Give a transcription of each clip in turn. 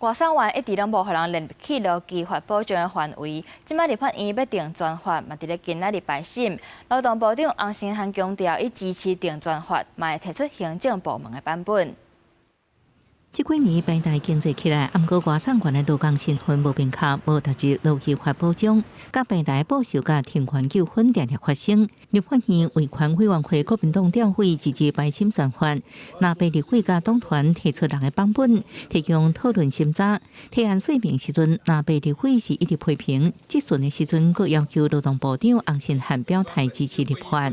外省员一直拢无互人列起劳基法保障的范围，即摆立法院要定专法，嘛伫咧今仔日排审。劳动部长洪胜汉强调，伊支持定专法，嘛会提出行政部门的版本。 即几年平台经济起来，毋过外省员的劳工身份无明确，无达入劳基法保障，甲平台报酬甲停权纠纷常常发生。立法院维权委员会国民党调会支持排审专法，若被立委甲党团提出6个版本，提供讨论审查。提案说明时阵，若被立委是一直批评，质询的时阵，佫要求劳动部长洪胜汉表态支持立法。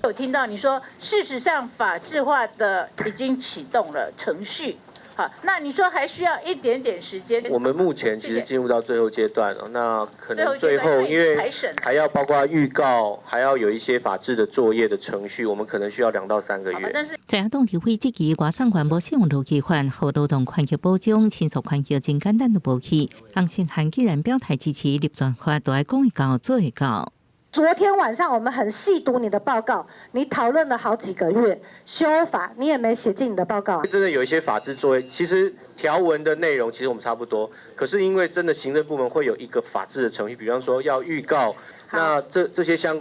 有听到你说，事实上法制化的已经启动了程序。 好，那你说还需要一点点时间？我们目前其实进入到最后阶段了，那可能最后因为还要包括预告，还要有一些法制的作业的程序，我们可能需要2到3个月。在野党议会质疑外省员无适用劳基法，和劳动权益保障、申诉权益真简单都无去。洪胜汉既然表态支持立专法，就要讲会到做会到。 昨天晚上我们很细读你的报告，你讨论了好几个月修法，你也没写进你的报告。真的有一些法制作业，其实条文的内容其实我们差不多，可是因为真的行政部门会有一个法制的程序，比方说要预告，那这些相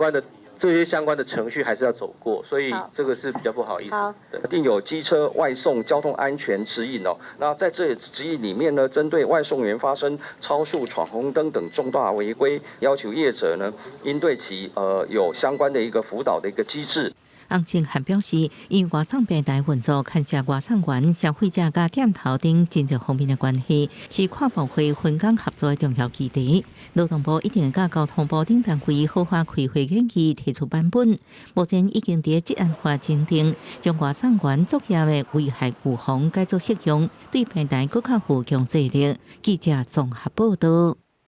关的程序还是要走过，所以这个是比较不好意思。一定有机车外送交通安全指引哦。那在这指引里面呢，针对外送员发生超速、闯红灯等重大违规，要求业者呢应对其有相关的一个辅导的一个机制。 洪胜汉表示，因外省平台运作牵涉外省员、消费者甲店头等经济方面的关系，是跨部会分工合作的重要基地。劳动部一定会甲交通部等单位好好开会研究，提出版本。目前已经伫职安法认定，将外省员作业的危害预防改作适用，对平台更较负强制力。记者综合报道。